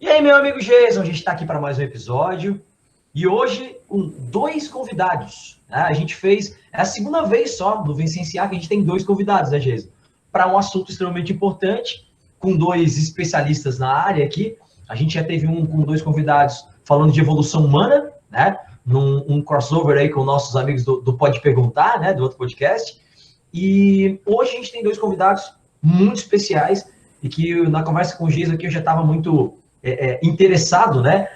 E aí, meu amigo Jason, a gente está aqui para mais um episódio e hoje com dois convidados. Né? A gente fez, é a segunda vez só do Vicenciar que a gente tem dois convidados, né, Jason? Para um assunto extremamente importante, com dois especialistas na área aqui. A gente já teve um com dois convidados falando de evolução humana, né? Um crossover aí com nossos amigos do Pode Perguntar, né? Do outro podcast. E hoje a gente tem dois convidados muito especiais e que na conversa com o Jason aqui eu já estava muito interessado, né,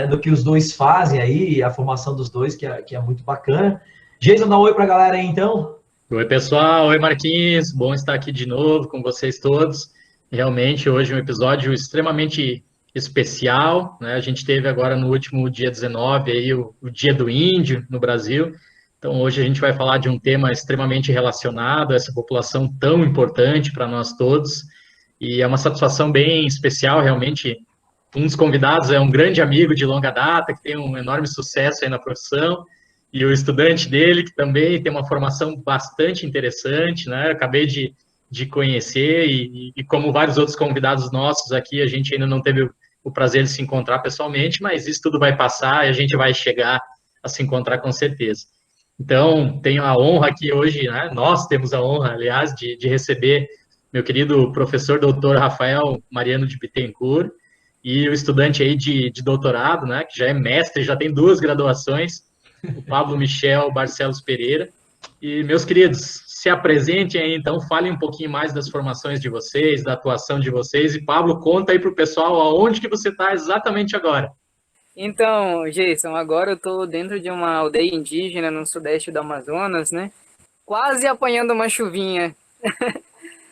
no que os dois fazem aí, a formação dos dois, que é muito bacana. Jason, dá um oi para a galera aí, então. Oi, pessoal. Oi, Marquinhos. Bom estar aqui de novo com vocês todos. Realmente, hoje é um episódio extremamente especial, né? A gente teve agora no último dia 19 aí o Dia do Índio no Brasil. Então, hoje a gente vai falar de um tema extremamente relacionado a essa população tão importante para nós todos. E é uma satisfação bem especial, realmente. Um dos convidados é um grande amigo de longa data, que tem um enorme sucesso aí na profissão, e o estudante dele, que também tem uma formação bastante interessante, né? Eu acabei de conhecer, e como vários outros convidados nossos aqui, a gente ainda não teve o prazer de se encontrar pessoalmente, mas isso tudo vai passar e a gente vai chegar a se encontrar com certeza. Então, tenho a honra aqui hoje, né? Nós temos a honra, aliás, de receber meu querido professor doutor Rafael Mariano de Bittencourt, e o estudante aí de doutorado, né, que já é mestre, já tem 2 graduações, o Pablo Michel Barcelos Pereira. E, meus queridos, se apresentem aí, então, falem um pouquinho mais das formações de vocês, da atuação de vocês. E, Pablo, conta aí para o pessoal aonde que você está exatamente agora. Então, Jason, agora eu estou dentro de uma aldeia indígena no sudeste do Amazonas, né? Quase apanhando uma chuvinha.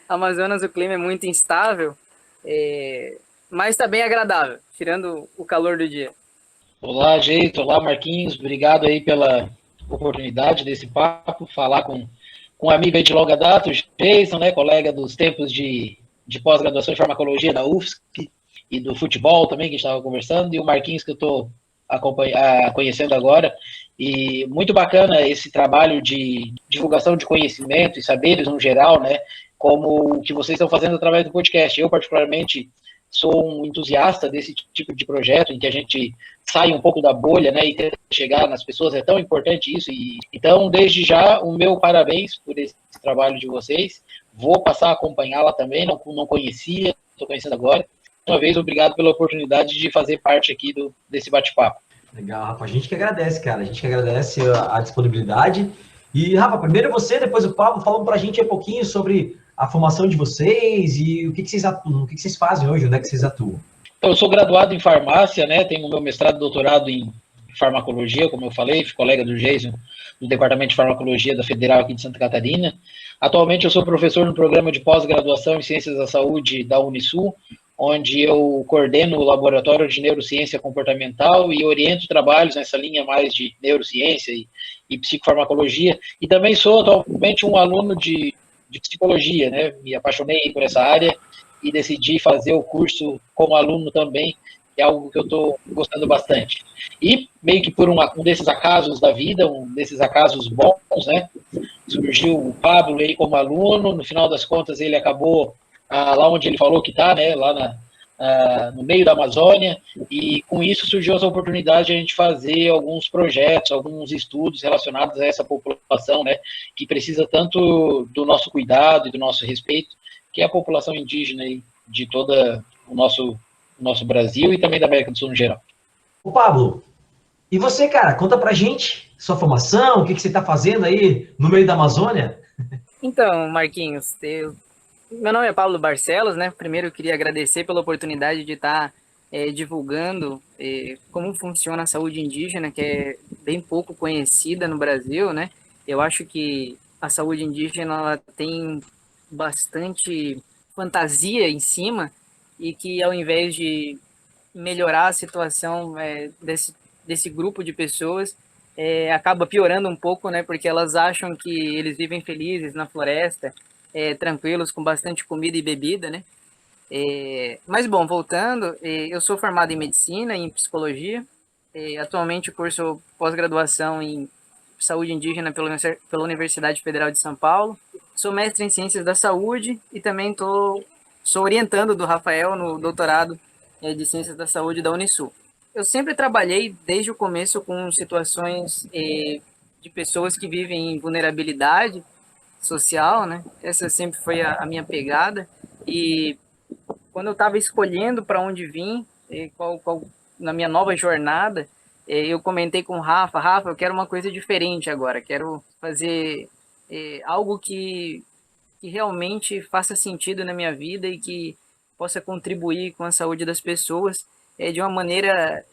Amazonas, o clima é muito instável, mas está bem agradável, tirando o calor do dia. Olá, Jeito. Olá, Marquinhos. Obrigado aí pela oportunidade desse papo, falar com um amigo aí de longa data, o Jason, né, colega dos tempos de pós-graduação em farmacologia da UFSC e do futebol também, que a gente estava conversando, e o Marquinhos, que eu estou conhecendo agora. E muito bacana esse trabalho de divulgação de conhecimento e saberes no geral, né, como o que vocês estão fazendo através do podcast. Eu, particularmente, sou um entusiasta desse tipo de projeto, em que a gente sai um pouco da bolha, né, e tenta chegar nas pessoas. É tão importante isso. E então, desde já, o meu parabéns por esse trabalho de vocês. Vou passar a acompanhá-la também, não conhecia, estou conhecendo agora. Uma vez, obrigado pela oportunidade de fazer parte aqui desse bate-papo. Legal, Rafa. A gente que agradece, cara. A gente que agradece a disponibilidade. E, Rafa, primeiro você, depois o Pablo, falando para a gente um pouquinho sobre a formação de vocês e o que vocês atuam, o que vocês fazem hoje, onde é que vocês atuam. Eu sou graduado em farmácia, né? Tenho meu mestrado e doutorado em farmacologia, como eu falei, fui colega do Jason, do Departamento de Farmacologia da Federal aqui de Santa Catarina. Atualmente eu sou professor no programa de pós-graduação em Ciências da Saúde da Unisul, onde eu coordeno o Laboratório de Neurociência Comportamental e oriento trabalhos nessa linha mais de neurociência e psicofarmacologia. E também sou atualmente um aluno de psicologia, né? Me apaixonei por essa área e decidi fazer o curso como aluno também, que é algo que eu estou gostando bastante. E meio que por um desses acasos da vida, um desses acasos bons, né? Surgiu o Pablo aí como aluno, no final das contas ele acabou lá onde ele falou que está, né? Lá no meio da Amazônia, e com isso surgiu essa oportunidade de a gente fazer alguns projetos, alguns estudos relacionados a essa população, né, que precisa tanto do nosso cuidado e do nosso respeito, que é a população indígena aí de todo o nosso Brasil e também da América do Sul no geral. Ô, Pablo, e você, cara, conta pra gente sua formação, o que você está fazendo aí no meio da Amazônia? Então, Marquinhos, meu nome é Pablo Barcelos, né? Primeiro eu queria agradecer pela oportunidade de estar divulgando como funciona a saúde indígena, que é bem pouco conhecida no Brasil, né? Eu acho que a saúde indígena ela tem bastante fantasia em cima e que ao invés de melhorar a situação desse grupo de pessoas, acaba piorando um pouco, né? Porque elas acham que eles vivem felizes na floresta, tranquilos, com bastante comida e bebida, né? Mas, bom, voltando, eu sou formado em medicina e em psicologia. Atualmente curso pós-graduação em saúde indígena pela Universidade Federal de São Paulo. Sou mestre em ciências da saúde e também sou orientando do Rafael no doutorado de Ciências da Saúde da Unisul. Eu sempre trabalhei desde o começo com situações de pessoas que vivem em vulnerabilidade social, né? Essa sempre foi a minha pegada. E quando eu estava escolhendo para onde vir, na minha nova jornada, eu comentei com o Rafa, eu quero uma coisa diferente agora, quero fazer algo que realmente faça sentido na minha vida e que possa contribuir com a saúde das pessoas de uma maneira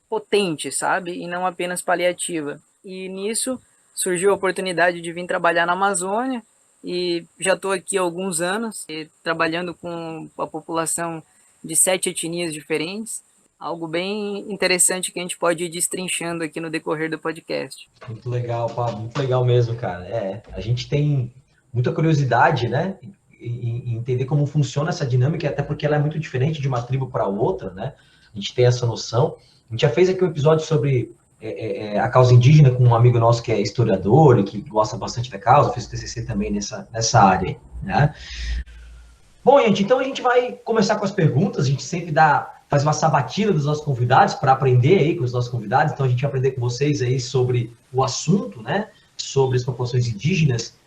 potente, sabe? E não apenas paliativa. E nisso surgiu a oportunidade de vir trabalhar na Amazônia e já estou aqui há alguns anos trabalhando com a população de 7 etnias diferentes. Algo bem interessante que a gente pode ir destrinchando aqui no decorrer do podcast. Muito legal, Pablo, muito legal mesmo, cara. A gente tem muita curiosidade, né, em entender como funciona essa dinâmica, até porque ela é muito diferente de uma tribo para outra, né? A gente tem essa noção. A gente já fez aqui um episódio sobre a causa indígena com um amigo nosso que é historiador e que gosta bastante da causa, fez o TCC também nessa área, né? Bom, gente, então a gente vai começar com as perguntas. A gente sempre faz uma sabatina dos nossos convidados para aprender aí com os nossos convidados. Então a gente vai aprender com vocês aí sobre o assunto, né? Sobre as populações indígenas.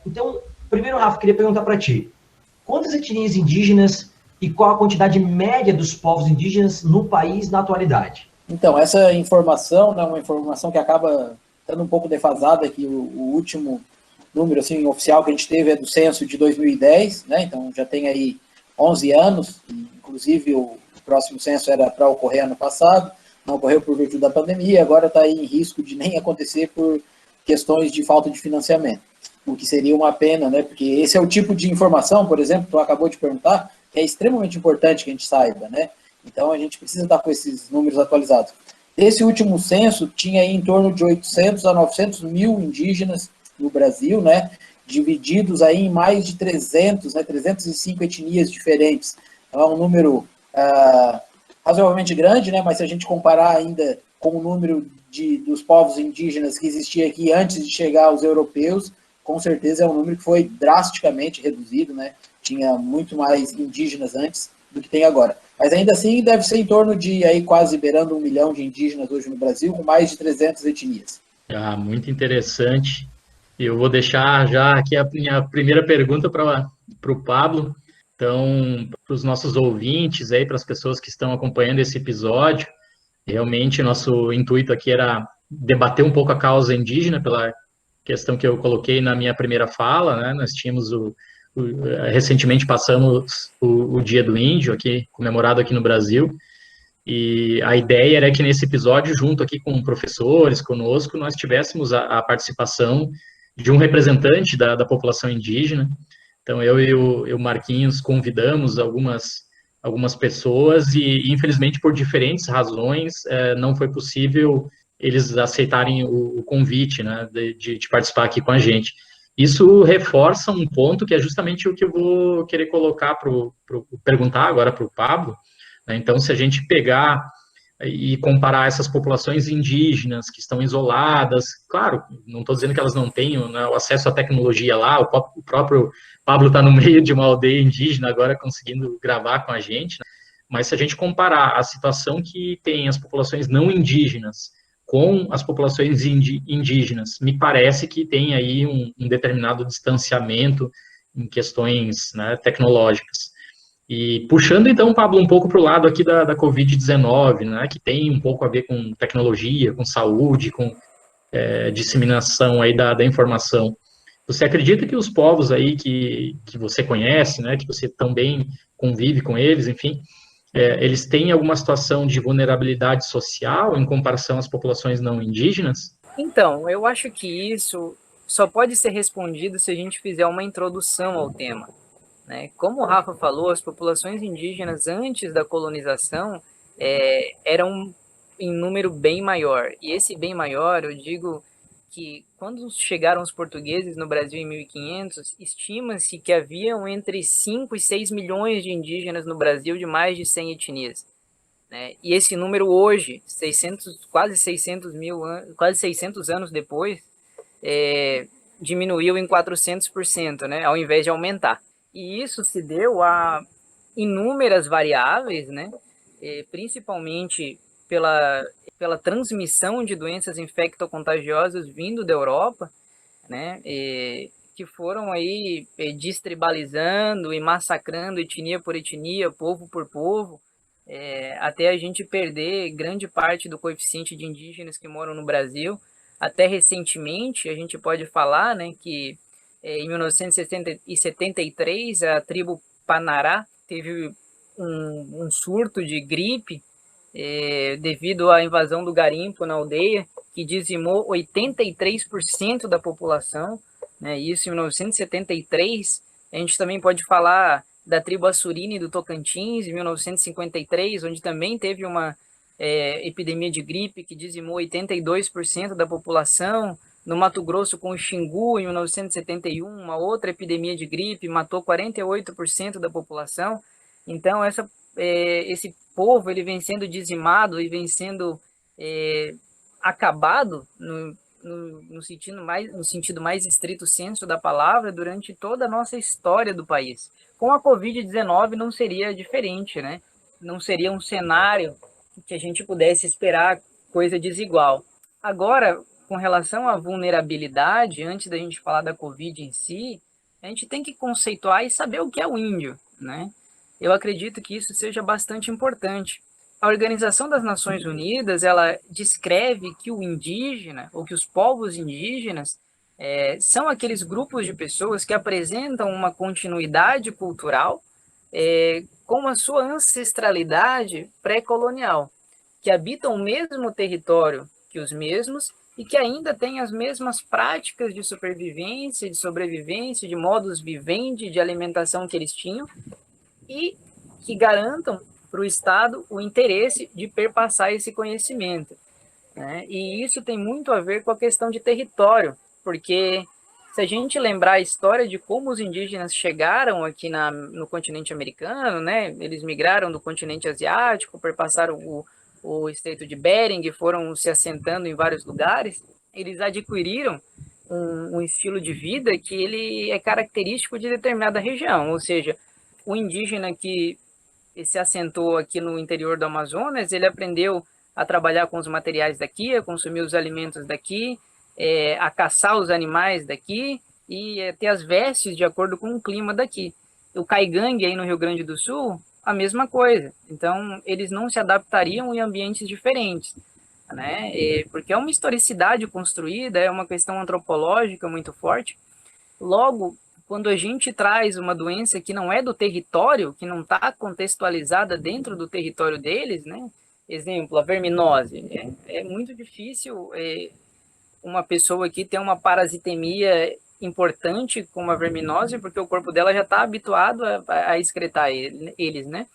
Então, primeiro, Rafa, queria perguntar para ti: quantas etnias indígenas e qual a quantidade média dos povos indígenas no país na atualidade? Então, essa informação é uma informação que acaba estando um pouco defasada, que o último número assim, oficial que a gente teve é do censo de 2010, né? Então já tem aí 11 anos, inclusive o próximo censo era para ocorrer ano passado, não ocorreu por virtude da pandemia, agora está em risco de nem acontecer por questões de falta de financiamento, o que seria uma pena, né? Porque esse é o tipo de informação, por exemplo, que tu acabou de perguntar, que é extremamente importante que a gente saiba, né? Então a gente precisa estar com esses números atualizados. Esse último censo tinha aí em torno de 800 a 900 mil indígenas no Brasil, né, divididos aí em mais de 300, né, 305 etnias diferentes. Então, é um número razoavelmente grande, né, mas se a gente comparar ainda com o número dos povos indígenas que existia aqui antes de chegar aos europeus, com certeza é um número que foi drasticamente reduzido, né, tinha muito mais indígenas antes do que tem agora. Mas ainda assim deve ser em torno de aí quase beirando 1 milhão de indígenas hoje no Brasil, com mais de 300 etnias. Muito interessante. Eu vou deixar já aqui a minha primeira pergunta para o Pablo. Então, para os nossos ouvintes, aí, para as pessoas que estão acompanhando esse episódio, realmente nosso intuito aqui era debater um pouco a causa indígena, pela questão que eu coloquei na minha primeira fala, né? Nós tínhamos recentemente passamos o Dia do Índio, aqui, comemorado aqui no Brasil, e a ideia era que nesse episódio, junto aqui com professores, conosco, nós tivéssemos a participação de um representante da população indígena. Então, eu e o Marquinhos convidamos algumas pessoas e, infelizmente, por diferentes razões, não foi possível eles aceitarem o convite, né, de participar aqui com a gente. Isso reforça um ponto que é justamente o que eu vou querer colocar perguntar agora para o Pablo, né? Então, se a gente pegar e comparar essas populações indígenas que estão isoladas, claro, não estou dizendo que elas não tenham, né, o acesso à tecnologia lá, o próprio Pablo está no meio de uma aldeia indígena agora conseguindo gravar com a gente, né? Mas se a gente comparar a situação que tem as populações não indígenas com as populações indígenas, me parece que tem aí um determinado distanciamento em questões, né, tecnológicas. E puxando, então, Pablo, um pouco para o lado aqui da Covid-19, né, que tem um pouco a ver com tecnologia, com saúde, com disseminação aí da informação. Você acredita que os povos aí que você conhece, né, que você também convive com eles, enfim, eles têm alguma situação de vulnerabilidade social em comparação às populações não indígenas? Então, eu acho que isso só pode ser respondido se a gente fizer uma introdução ao tema, né? Como o Rafa falou, as populações indígenas antes da colonização eram em número bem maior. E esse bem maior, eu digo que quando chegaram os portugueses no Brasil em 1500, estima-se que haviam entre 5 e 6 milhões de indígenas no Brasil de mais de 100 etnias, né? E esse número hoje, quase 600 anos depois, diminuiu em 400%, né, ao invés de aumentar. E isso se deu a inúmeras variáveis, né, principalmente pela transmissão de doenças infectocontagiosas vindo da Europa, né, que foram aí destribalizando e massacrando etnia por etnia, povo por povo, até a gente perder grande parte do coeficiente de indígenas que moram no Brasil. Até recentemente, a gente pode falar, né, que em 1973, a tribo Panará teve um surto de gripe devido à invasão do garimpo na aldeia, que dizimou 83% da população, né? Isso em 1973. A gente também pode falar da tribo Assurine do Tocantins, em 1953, onde também teve uma epidemia de gripe que dizimou 82% da população. No Mato Grosso, com o Xingu, em 1971, uma outra epidemia de gripe matou 48% da população. Então, esse povo ele vem sendo dizimado e vem sendo acabado no sentido mais estrito senso da palavra durante toda a nossa história do país. Com a Covid-19 não seria diferente, né? Não seria um cenário que a gente pudesse esperar coisa desigual. Agora, com relação à vulnerabilidade, antes da gente falar da Covid em si, a gente tem que conceituar e saber o que é o índio, né? Eu acredito que isso seja bastante importante. A Organização das Nações Unidas, ela descreve que o indígena, ou que os povos indígenas, são aqueles grupos de pessoas que apresentam uma continuidade cultural com a sua ancestralidade pré-colonial, que habitam o mesmo território que os mesmos e que ainda têm as mesmas práticas de supervivência, de sobrevivência, de modus vivendi, de alimentação que eles tinham, e que garantam para o Estado o interesse de perpassar esse conhecimento, né? E isso tem muito a ver com a questão de território, porque se a gente lembrar a história de como os indígenas chegaram aqui no continente americano, né? Eles migraram do continente asiático, perpassaram o Estreito de Bering, foram se assentando em vários lugares. Eles adquiriram um estilo de vida que ele é característico de determinada região, ou seja, o indígena que se assentou aqui no interior do Amazonas, ele aprendeu a trabalhar com os materiais daqui, a consumir os alimentos daqui, a caçar os animais daqui e ter as vestes de acordo com o clima daqui. O caigangue aí no Rio Grande do Sul, a mesma coisa. Então, eles não se adaptariam em ambientes diferentes, né? Porque é uma historicidade construída, é uma questão antropológica muito forte. Logo, quando a gente traz uma doença que não é do território, que não está contextualizada dentro do território deles, né? Exemplo, a verminose. É muito difícil uma pessoa aqui ter uma parasitemia importante com uma verminose, porque o corpo dela já está habituado a excretar eles, né?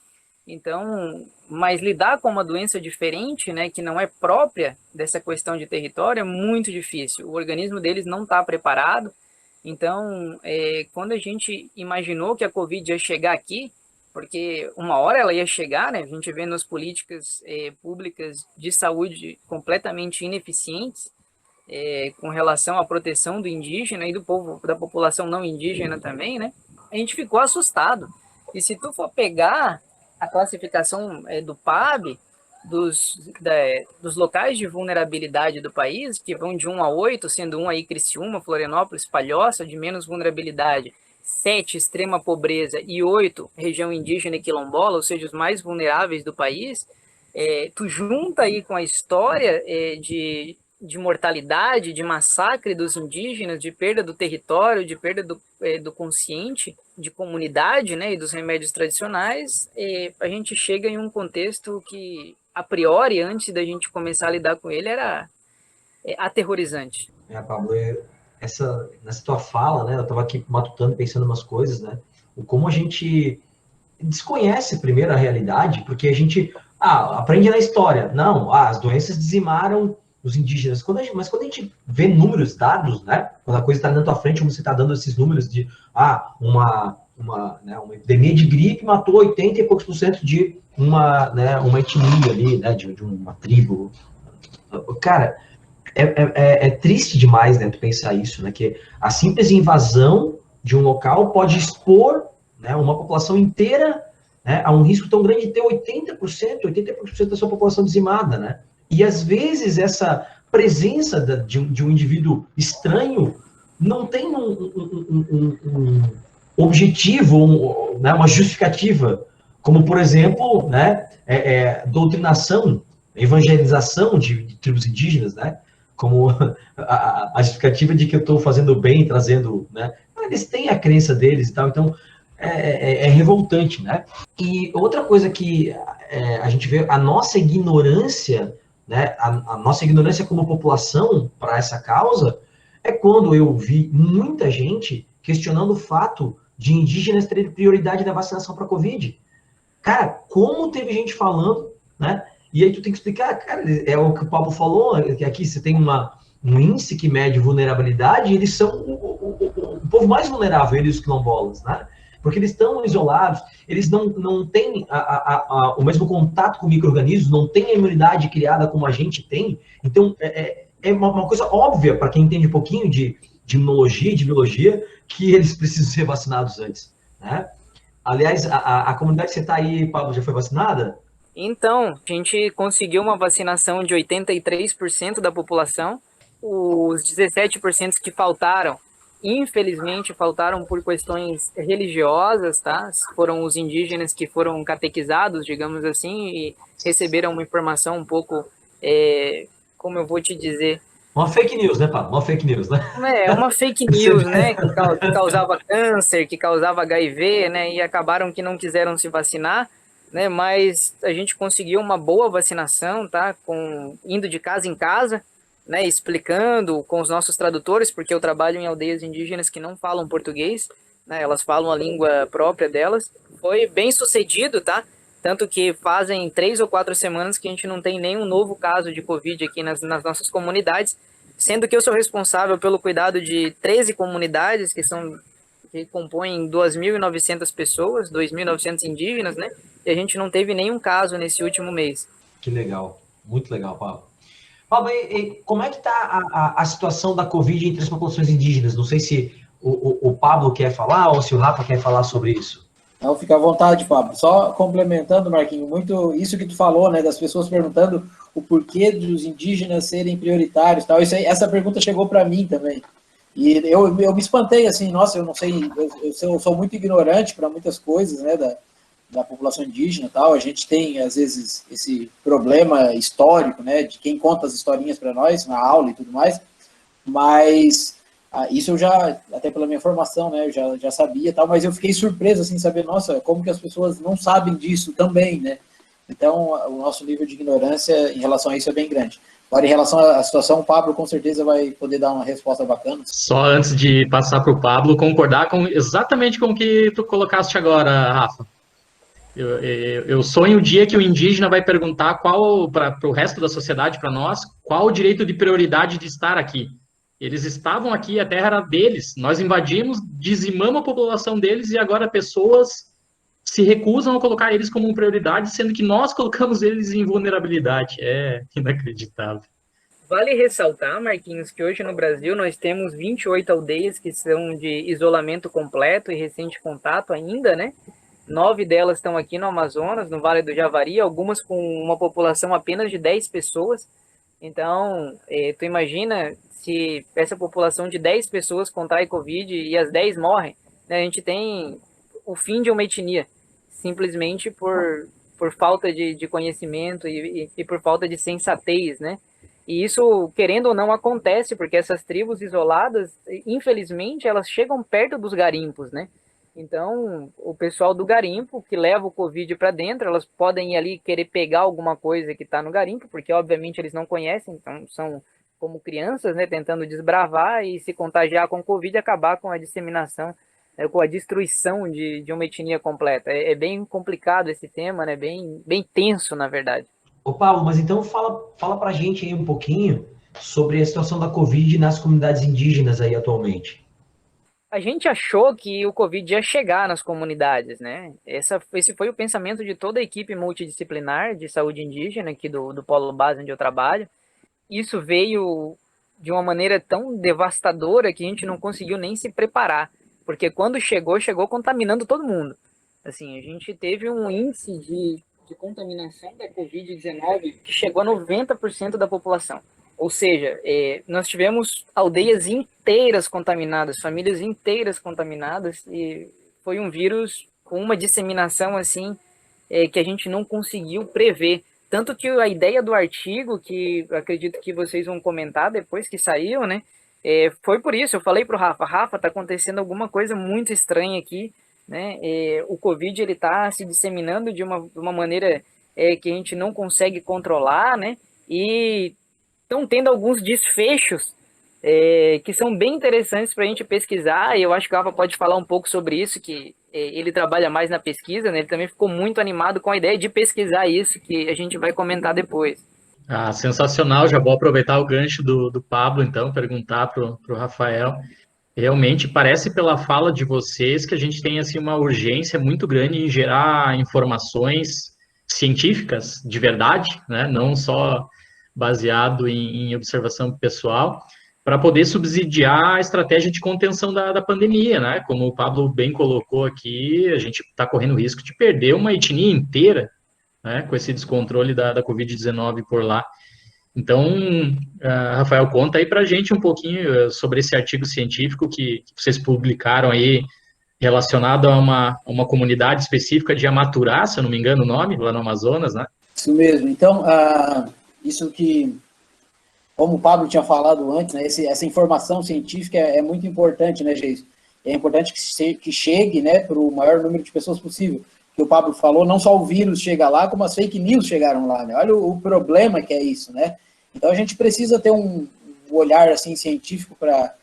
Então, mas lidar com uma doença diferente, né, que não é própria dessa questão de território, é muito difícil. O organismo deles não está preparado. Então, quando a gente imaginou que a Covid ia chegar aqui, porque uma hora ela ia chegar, né? A gente vê nas políticas públicas de saúde completamente ineficientes com relação à proteção do indígena e do povo, da população não indígena também, né? A gente ficou assustado. E se tu for pegar a classificação do PAB, dos locais de vulnerabilidade do país, que vão de 1 a 8, sendo 1 aí Criciúma, Florianópolis, Palhoça, de menos vulnerabilidade, 7, extrema pobreza, e 8, região indígena e quilombola, ou seja, os mais vulneráveis do país, tu junta aí com a história de mortalidade, de massacre dos indígenas, de perda do território, de perda do consciente, de comunidade, né, e dos remédios tradicionais, a gente chega em um contexto que, a priori, antes da gente começar a lidar com ele, era aterrorizante. Pablo, nessa tua fala, né, eu estava aqui matutando, pensando umas coisas, né, como a gente desconhece primeiro a realidade, porque a gente aprende na história. Não, as doenças dizimaram os indígenas. Mas quando a gente vê números, dados, né, quando a coisa está na tua frente, como você está dando esses números de uma epidemia de gripe matou 80 e poucos % de uma etnia ali, né, de uma tribo. Cara, é triste demais, né, tu pensar isso, né, que a simples invasão de um local pode expor, né, uma população inteira né, há um risco tão grande de ter 80% da sua população dizimada, né? E às vezes essa presença de um indivíduo estranho não tem um objetivo, né, uma justificativa, como por exemplo, né, doutrinação, evangelização de tribos indígenas, né? Como a justificativa de que eu estou fazendo bem, trazendo, né? Eles têm a crença deles e tal, então é revoltante, né? E outra coisa que a gente vê, a nossa ignorância, né? A nossa ignorância como população para essa causa é quando eu vi muita gente questionando o fato de indígenas terem prioridade na vacinação para a Covid. Cara, como teve gente falando, né? E aí tu tem que explicar, cara, é o que o Pablo falou, que aqui você tem um índice que mede vulnerabilidade, e eles são o povo mais vulnerável, eles os quilombolas, né? Porque eles estão isolados, eles não têm o mesmo contato com micro-organismos, não têm a imunidade criada como a gente tem. Então, é uma coisa óbvia para quem entende um pouquinho de imunologia e de biologia, que eles precisam ser vacinados antes, né? Aliás, a comunidade que você está aí, Pablo, já foi vacinada? Então, a gente conseguiu uma vacinação de 83% da população. Os 17% que faltaram, infelizmente, faltaram por questões religiosas, tá? Foram os indígenas que foram catequizados, digamos assim, e receberam uma informação um pouco, como eu vou te dizer... Uma fake news, né, Pablo? Uma fake news, né? Uma fake news, né? Que causava câncer, que causava HIV, né? E acabaram que não quiseram se vacinar, né? Mas a gente conseguiu uma boa vacinação, tá? Indo de casa em casa, né? Explicando com os nossos tradutores, porque eu trabalho em aldeias indígenas que não falam português, né? Elas falam a língua própria delas. Foi bem sucedido, tá? Tanto que fazem 3 ou 4 semanas que a gente não tem nenhum novo caso de Covid aqui nas nossas comunidades, sendo que eu sou responsável pelo cuidado de 13 comunidades que compõem 2.900 pessoas, 2.900 indígenas, né? E a gente não teve nenhum caso nesse último mês. Que legal, muito legal, Pablo. Pablo, e como é que está a situação da Covid entre as populações indígenas? Não sei se o Pablo quer falar ou se o Rafa quer falar sobre isso. Não, fica à vontade, Pablo. Só complementando, Marquinhos, muito isso que tu falou, né, das pessoas perguntando o porquê dos indígenas serem prioritários, tal. Essa pergunta chegou para mim também. E eu me espantei, assim, nossa, eu não sei, eu sou muito ignorante para muitas coisas, né, da população indígena, tal. A gente tem, às vezes, esse problema histórico, né, de quem conta as historinhas para nós, na aula e tudo mais, mas... isso eu já, até pela minha formação, né, eu já sabia, tal, mas eu fiquei surpreso, assim, saber, nossa, como que as pessoas não sabem disso também, né? Então, o nosso nível de ignorância em relação a isso é bem grande. Agora, em relação à situação, o Pablo com certeza vai poder dar uma resposta bacana. Só antes de passar para o Pablo, concordar exatamente com o que tu colocaste agora, Rafa. Eu sonho o dia que o indígena vai perguntar para o resto da sociedade, para nós, qual o direito de prioridade de estar aqui. Eles estavam aqui, a terra era deles. Nós invadimos, dizimamos a população deles e agora pessoas se recusam a colocar eles como prioridade, sendo que nós colocamos eles em vulnerabilidade. É inacreditável. Vale ressaltar, Marquinhos, que hoje no Brasil nós temos 28 aldeias que são de isolamento completo e recente contato ainda, né? 9 delas estão aqui no Amazonas, no Vale do Javari, algumas com uma população apenas de 10 pessoas. Então, tu imagina se essa população de 10 pessoas contrai Covid e as 10 morrem, né? A gente tem o fim de uma etnia, simplesmente por falta de conhecimento e por falta de sensatez, né? E isso, querendo ou não, acontece, porque essas tribos isoladas, infelizmente, elas chegam perto dos garimpos, né? Então, o pessoal do garimpo, que leva o Covid para dentro, elas podem ir ali querer pegar alguma coisa que está no garimpo, porque, obviamente, eles não conhecem, então são como crianças, né, tentando desbravar e se contagiar com o Covid e acabar com a disseminação, com a destruição de uma etnia completa. É bem complicado esse tema, né, bem tenso, na verdade. Ô, Paulo, mas então fala pra gente aí um pouquinho sobre a situação da Covid nas comunidades indígenas aí atualmente. A gente achou que o Covid ia chegar nas comunidades, né? Esse foi o pensamento de toda a equipe multidisciplinar de saúde indígena aqui do Polo Base onde eu trabalho. Isso veio de uma maneira tão devastadora que a gente não conseguiu nem se preparar, porque quando chegou contaminando todo mundo. Assim, a gente teve um índice de contaminação da Covid-19 que chegou a 90% da população. Ou seja, nós tivemos aldeias inteiras contaminadas, famílias inteiras contaminadas, e foi um vírus com uma disseminação assim que a gente não conseguiu prever. Tanto que a ideia do artigo, que acredito que vocês vão comentar depois que saiu, né? Foi por isso, eu falei para o Rafa, tá acontecendo alguma coisa muito estranha aqui, né? O Covid, ele tá se disseminando de uma maneira que a gente não consegue controlar, né? E estão tendo alguns desfechos que são bem interessantes para a gente pesquisar, e eu acho que o Rafa pode falar um pouco sobre isso, que ele trabalha mais na pesquisa, né? Ele também ficou muito animado com a ideia de pesquisar isso, que a gente vai comentar depois. Ah, sensacional, já vou aproveitar o gancho do Pablo, então, perguntar para o Rafael. Realmente parece pela fala de vocês que a gente tem assim, uma urgência muito grande em gerar informações científicas de verdade, né? Não só baseado em observação pessoal, para poder subsidiar a estratégia de contenção da pandemia, né? Como o Pablo bem colocou aqui, a gente está correndo o risco de perder uma etnia inteira, né? Com esse descontrole da Covid-19 por lá. Então, Rafael, conta aí para a gente um pouquinho sobre esse artigo científico que vocês publicaram aí, relacionado a uma comunidade específica de Amaturá, se eu não me engano o nome, lá no Amazonas, né? Isso mesmo. Então, isso que, como o Pablo tinha falado antes, né, essa informação científica é muito importante, né, Geis? É importante que chegue, né, para o maior número de pessoas possível. Que o Pablo falou, não só o vírus chega lá, como as fake news chegaram lá, né? Olha o problema que é isso, né? Então a gente precisa ter um olhar assim científico para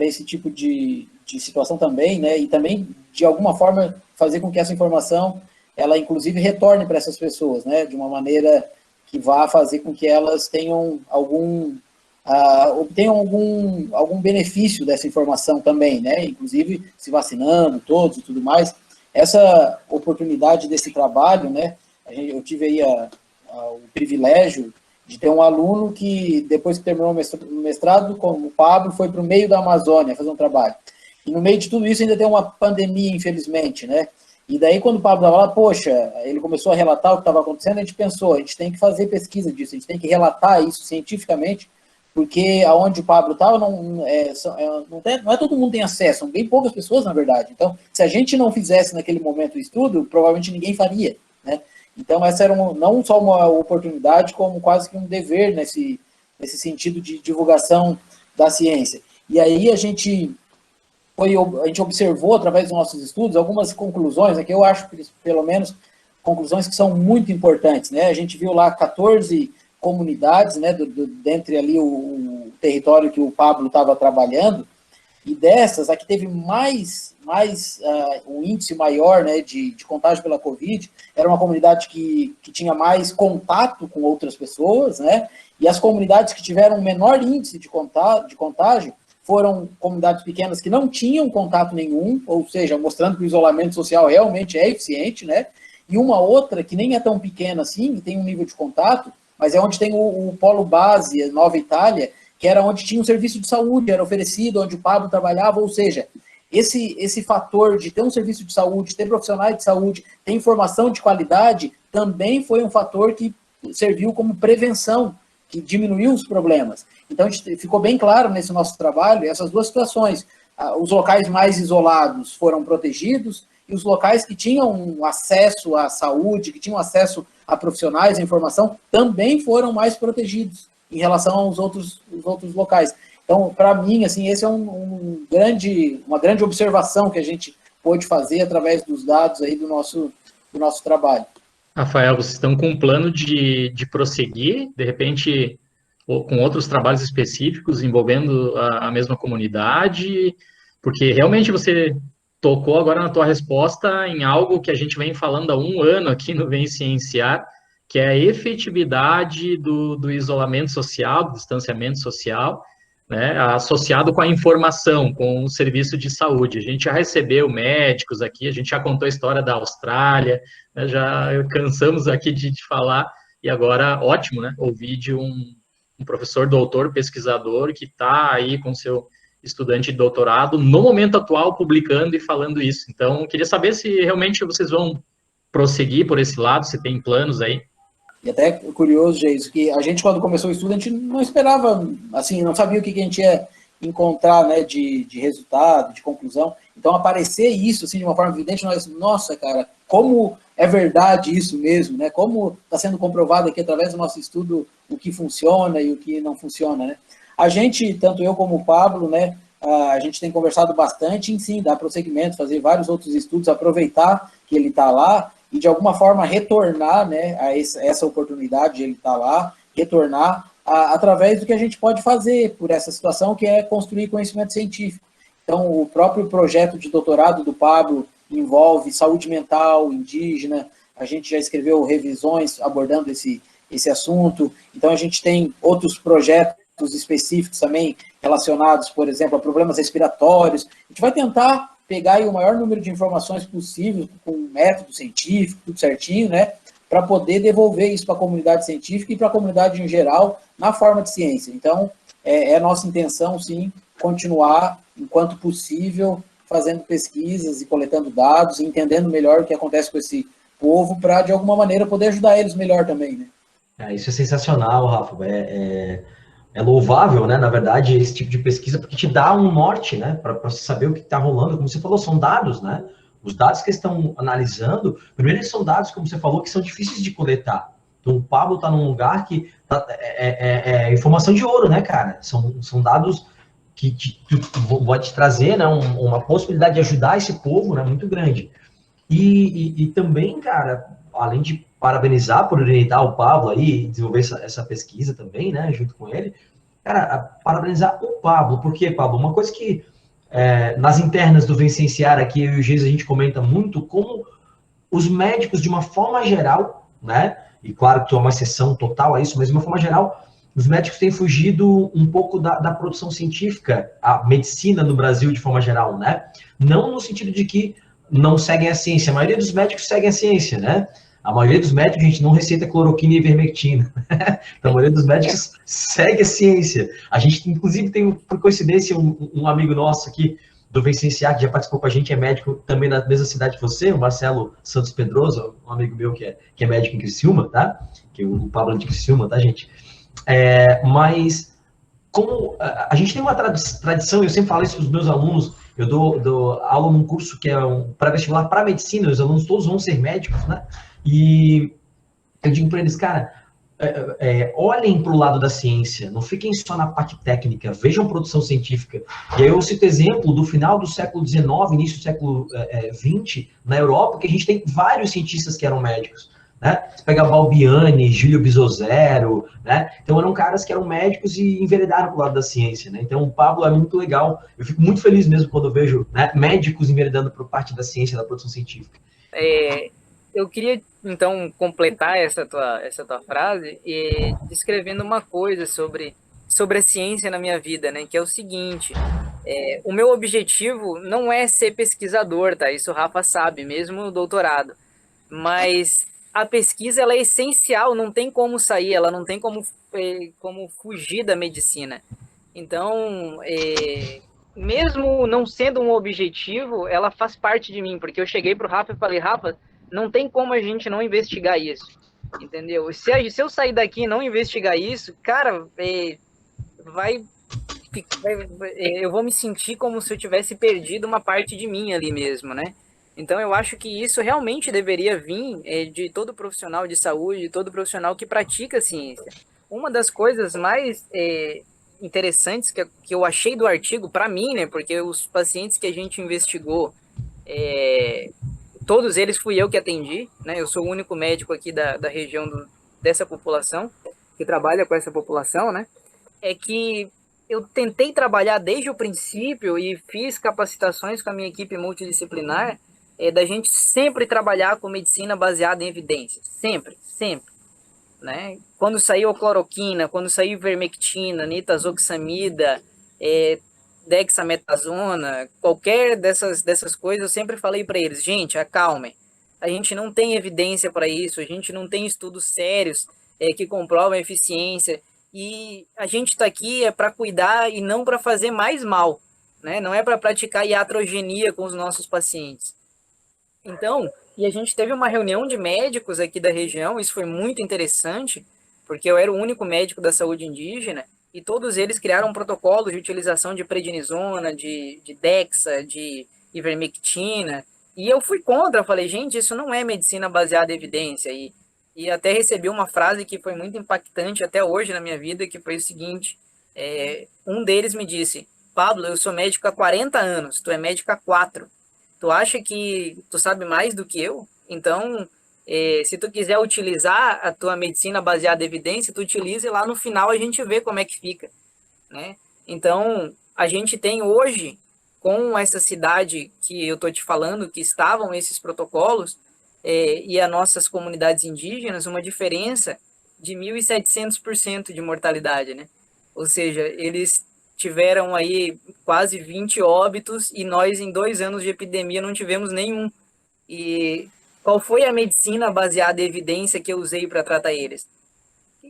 esse tipo de situação também, né? E também de alguma forma fazer com que essa informação ela inclusive retorne para essas pessoas, né? De uma maneira que vá fazer com que elas tenham obtenham algum benefício dessa informação também, né? Inclusive se vacinando todos e tudo mais. Essa oportunidade desse trabalho, né? Eu tive aí o privilégio de ter um aluno que, depois que terminou o mestrado, como o Pablo, foi para o meio da Amazônia fazer um trabalho. E no meio de tudo isso ainda tem uma pandemia, infelizmente, né? E daí, quando o Pablo estava lá, poxa, ele começou a relatar o que estava acontecendo, a gente pensou, a gente tem que fazer pesquisa disso, a gente tem que relatar isso cientificamente, porque aonde o Pablo estava, não é todo mundo tem acesso, são bem poucas pessoas, na verdade. Então, se a gente não fizesse naquele momento o estudo, provavelmente ninguém faria, né? Então, essa era não só uma oportunidade, como quase que um dever nesse sentido de divulgação da ciência. E aí a gente observou, através dos nossos estudos, algumas conclusões, aqui eu acho, pelo menos, conclusões que são muito importantes, né? A gente viu lá 14 comunidades, né, dentre ali o território que o Pablo estava trabalhando, e dessas, a que teve um índice maior, né, de contágio pela Covid, era uma comunidade que tinha mais contato com outras pessoas, né, e as comunidades que tiveram menor índice de contágio foram comunidades pequenas que não tinham contato nenhum, ou seja, mostrando que o isolamento social realmente é eficiente, né, e uma outra que nem é tão pequena assim, que tem um nível de contato, mas é onde tem o polo base, Nova Itália, que era onde tinha um serviço de saúde, era oferecido, onde o Pablo trabalhava, ou seja, esse fator de ter um serviço de saúde, ter profissionais de saúde, ter informação de qualidade, também foi um fator que serviu como prevenção, que diminuiu os problemas. Então, ficou bem claro nesse nosso trabalho essas duas situações. Os locais mais isolados foram protegidos, e os locais que tinham acesso à saúde, que tinham acesso a profissionais, a informação, também foram mais protegidos em relação aos outros locais. Então, para mim, assim, esse é uma grande observação que a gente pôde fazer através dos dados aí do nosso trabalho. Rafael, vocês estão com um plano de prosseguir, de repente, com outros trabalhos específicos envolvendo a mesma comunidade? Porque realmente você tocou agora na tua resposta em algo que a gente vem falando há um ano aqui no Vem Cienciar, que é a efetividade do isolamento social, do distanciamento social, né, associado com a informação, com o serviço de saúde. A gente já recebeu médicos aqui, a gente já contou a história da Austrália, né, já cansamos aqui de falar, e agora, ótimo, né, ouvir de um professor, doutor, pesquisador, que está aí com seu estudante de doutorado, no momento atual, publicando e falando isso. Então, queria saber se realmente vocês vão prosseguir por esse lado, se tem planos aí. E até curioso, Geis, que a gente, quando começou o estudo, a gente não esperava, assim, não sabia o que a gente ia encontrar, né, de resultado, de conclusão. Então, aparecer isso, assim, de uma forma evidente, nós, nossa, cara, como é verdade isso mesmo, né? Como está sendo comprovado aqui, através do nosso estudo, o que funciona e o que não funciona, né? A gente, tanto eu como o Pablo, né, a gente tem conversado bastante em, sim, dar prosseguimento, fazer vários outros estudos, aproveitar que ele está lá e, de alguma forma, retornar, né, a essa oportunidade de ele estar lá, retornar através do que a gente pode fazer por essa situação, que é construir conhecimento científico. Então, o próprio projeto de doutorado do Pablo envolve saúde mental indígena, a gente já escreveu revisões abordando esse assunto, então a gente tem outros projetos específicos também relacionados, por exemplo, a problemas respiratórios. A gente vai tentar pegar aí o maior número de informações possível, com um método científico, tudo certinho, né, para poder devolver isso para a comunidade científica e para a comunidade em geral, na forma de ciência. Então, é nossa intenção, sim, continuar, enquanto possível, fazendo pesquisas e coletando dados, e entendendo melhor o que acontece com esse povo, para, de alguma maneira, poder ajudar eles melhor também, né? Isso é sensacional, Rafa. É louvável, né, na verdade, esse tipo de pesquisa, porque te dá um norte, né, para você saber o que está rolando. Como você falou, são dados, né? Os dados que estão analisando, primeiro, eles são dados, como você falou, que são difíceis de coletar. Então, o Pablo está num lugar que é informação de ouro, né, cara? São dados que pode te trazer, né, uma possibilidade de ajudar esse povo, né, muito grande. E também, cara, além de parabenizar por orientar o Pablo aí, desenvolver essa pesquisa também, né, junto com ele, cara, parabenizar o Pablo, porque, Pablo, uma coisa que nas internas do Vicenciar aqui, eu e o Geis, a gente comenta muito como os médicos, de uma forma geral, né, e claro que tem uma exceção total a isso, mas de uma forma geral, os médicos têm fugido um pouco da produção científica, a medicina no Brasil de forma geral, né? Não no sentido de que não seguem a ciência, a maioria dos médicos seguem a ciência, né? A maioria dos médicos, a gente não receita cloroquina e ivermectina. Então, a maioria dos médicos segue a ciência. A gente, inclusive, tem, por coincidência, um amigo nosso aqui do Vicenciar, que já participou com a gente, é médico também na mesma cidade que você, o Marcelo Santos Pedroso, um amigo meu que é médico em Criciúma, tá? Que o Pablo é de Criciúma, tá, gente? Mas, como a gente tem uma tradição, eu sempre falo isso para os meus alunos, eu dou aula num curso que é um pré-vestibular para medicina, os alunos todos vão ser médicos, né? E eu digo para eles, cara, olhem para o lado da ciência, não fiquem só na parte técnica, vejam produção científica. E aí eu cito exemplo do final do século XIX, início do século XX, na Europa, que a gente tem vários cientistas que eram médicos. Né? Você pega Balbiani, Júlio Bisozero, né? Então eram caras que eram médicos e enveredaram para o lado da ciência, né? Então o Pablo é muito legal, eu fico muito feliz mesmo quando eu vejo, né, médicos enveredando para parte da ciência, da produção científica. Eu queria, então, completar essa tua frase descrevendo uma coisa sobre a ciência na minha vida, né? Que é o seguinte, o meu objetivo não é ser pesquisador, tá? Isso o Rafa sabe, mesmo no doutorado. Mas a pesquisa, ela é essencial, não tem como sair, ela não tem como fugir da medicina. Então, mesmo não sendo um objetivo, ela faz parte de mim, porque eu cheguei pro Rafa e falei, Rafa, não tem como a gente não investigar isso, entendeu? Se eu sair daqui e não investigar isso, cara, eu vou me sentir como se eu tivesse perdido uma parte de mim ali mesmo, né? Então, eu acho que isso realmente deveria vir de todo profissional de saúde, de todo profissional que pratica ciência. Uma das coisas mais interessantes que eu achei do artigo, para mim, né, porque os pacientes que a gente investigou, todos eles fui eu que atendi, né, eu sou o único médico aqui da região dessa população, que trabalha com essa população, né, é que eu tentei trabalhar desde o princípio e fiz capacitações com a minha equipe multidisciplinar, da gente sempre trabalhar com medicina baseada em evidências, sempre, né? Quando saiu a cloroquina, quando saiu ivermectina, nitazoxamida, dexametasona, qualquer dessas coisas, eu sempre falei para eles, gente, acalmem, a gente não tem evidência para isso, a gente não tem estudos sérios que comprovam a eficiência, e a gente está aqui para cuidar e não para fazer mais mal. né? Não é para praticar iatrogenia com os nossos pacientes. Então, e a gente teve uma reunião de médicos aqui da região, isso foi muito interessante, porque eu era o único médico da saúde indígena, e todos eles criaram um protocolo de utilização de prednisona, de Dexa, de ivermectina, e eu fui contra, eu falei, gente, isso não é medicina baseada em evidência, e até recebi uma frase que foi muito impactante até hoje na minha vida, que foi o seguinte, um deles me disse, Pablo, eu sou médico há 40 anos, tu é médico há 4, tu acha que tu sabe mais do que eu? Então, se tu quiser utilizar a tua medicina baseada em evidência, tu utiliza e lá no final a gente vê como é que fica, né? Então, a gente tem hoje, com essa cidade que eu tô te falando, que estavam esses protocolos, e as nossas comunidades indígenas, uma diferença de 1.700% de mortalidade, né? Ou seja, eles tiveram aí quase 20 óbitos e nós, em 2 anos de epidemia, não tivemos nenhum. E qual foi a medicina baseada em evidência que eu usei para tratar eles?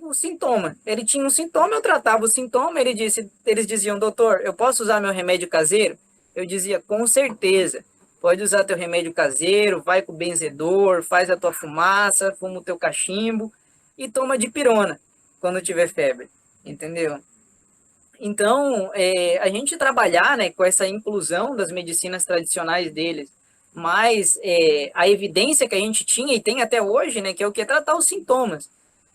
O sintoma. Ele tinha um sintoma, eu tratava o sintoma, eles diziam, doutor, eu posso usar meu remédio caseiro? Eu dizia, com certeza. Pode usar teu remédio caseiro, vai com o benzedor, faz a tua fumaça, fuma o teu cachimbo e toma dipirona quando tiver febre, entendeu? Então, a gente trabalhar, né, com essa inclusão das medicinas tradicionais deles, mas a evidência que a gente tinha e tem até hoje, né, que é o que? Tratar os sintomas,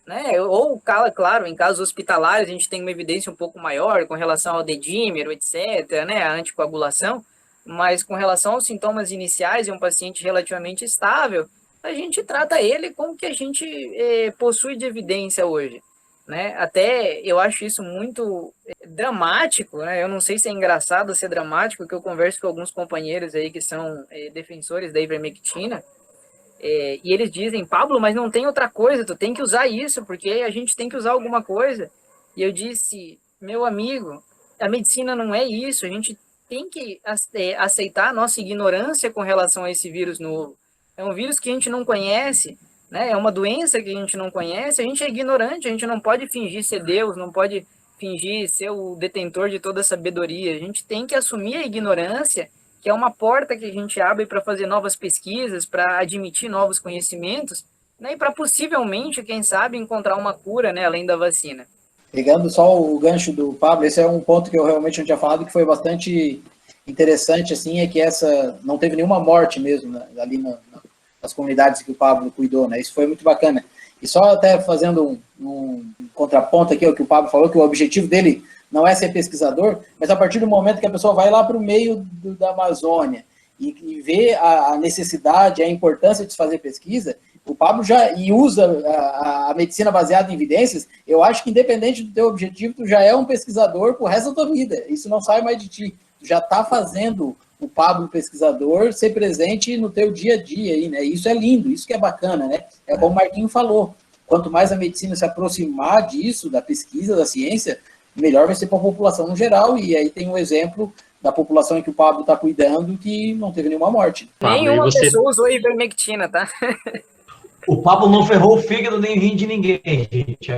né? Ou, claro, em casos hospitalares a gente tem uma evidência um pouco maior com relação ao dedímero, etc., né, a anticoagulação, mas com relação aos sintomas iniciais e um paciente relativamente estável, a gente trata ele com o que a gente possui de evidência hoje, né? Até eu acho isso muito dramático, né? Eu não sei se é engraçado ou se é dramático, que eu converso com alguns companheiros aí que são defensores da ivermectina, e eles dizem, Pablo, mas não tem outra coisa, tu tem que usar isso, porque a gente tem que usar alguma coisa. E eu disse, meu amigo, a medicina não é isso, a gente tem que aceitar a nossa ignorância com relação a esse vírus novo. É um vírus que a gente não conhece, né? É uma doença que a gente não conhece, a gente é ignorante, a gente não pode fingir ser Deus, não pode fingir ser o detentor de toda a sabedoria. A gente tem que assumir a ignorância, que é uma porta que a gente abre para fazer novas pesquisas, para admitir novos conhecimentos, né? E para possivelmente, quem sabe, encontrar uma cura, né? Além da vacina. Pegando só o gancho do Pablo, esse é um ponto que eu realmente não tinha falado, que foi bastante interessante, assim, é que não teve nenhuma morte mesmo, né, ali nas comunidades que o Pablo cuidou, né? Isso foi muito bacana. E só até fazendo um contraponto aqui, o que o Pablo falou, que o objetivo dele não é ser pesquisador, mas a partir do momento que a pessoa vai lá para o meio da Amazônia e vê a necessidade, a importância de se fazer pesquisa, o Pablo já usa a medicina baseada em evidências. Eu acho que independente do teu objetivo, tu já é um pesquisador pro resto da tua vida, isso não sai mais de ti, tu já está fazendo o Pablo pesquisador ser presente no teu dia a dia aí, né? Isso é lindo, isso que é bacana, né? É como o Marquinho falou, quanto mais a medicina se aproximar disso, da pesquisa, da ciência, melhor vai ser para a população no geral, e aí tem um exemplo da população em que o Pablo está cuidando que não teve nenhuma morte. Nenhuma pessoa usou ivermectina, tá? O Pablo não ferrou o fígado nem o rim de ninguém, gente.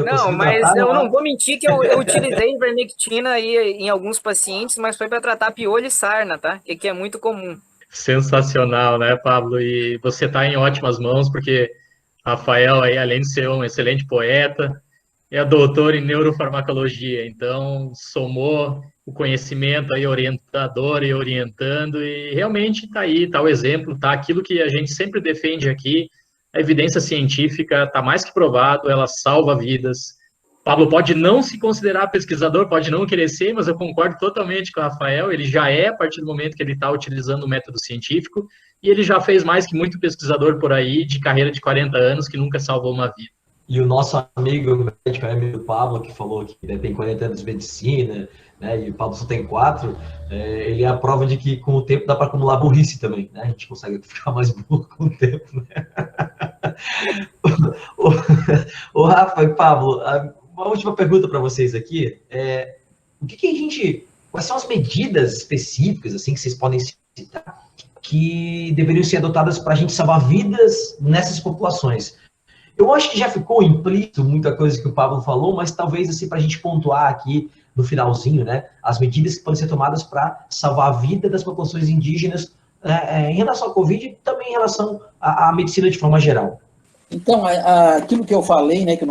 Não, mas eu não vou mentir que eu utilizei ivermectina aí em alguns pacientes, mas foi para tratar piolho e sarna, tá? Que é muito comum. Sensacional, né, Pablo? E você está em ótimas mãos, porque Rafael, aí, além de ser um excelente poeta, é doutor em neurofarmacologia, então somou o conhecimento aí, orientador e orientando, e realmente está aí, está o exemplo, está aquilo que a gente sempre defende aqui. A evidência científica está mais que provado, ela salva vidas. Pablo pode não se considerar pesquisador, pode não querer ser, mas eu concordo totalmente com o Rafael, ele já é a partir do momento que ele está utilizando o método científico, e ele já fez mais que muito pesquisador por aí, de carreira de 40 anos, que nunca salvou uma vida. E o nosso amigo médico, amigo Pablo, que falou que tem 40 anos de medicina, né, e o Pablo só tem 4, ele é a prova de que com o tempo dá para acumular burrice também, né? A gente consegue ficar mais burro com o tempo, né? O Rafa e Pablo, uma última pergunta para vocês aqui, quais são as medidas específicas assim que vocês podem citar que deveriam ser adotadas para a gente salvar vidas nessas populações? Eu acho que já ficou implícito muita coisa que o Pablo falou, mas talvez assim, para a gente pontuar aqui no finalzinho, né? As medidas que podem ser tomadas para salvar a vida das populações indígenas em relação ao Covid e também em relação à medicina de forma geral. Então, aquilo que eu falei, né, que o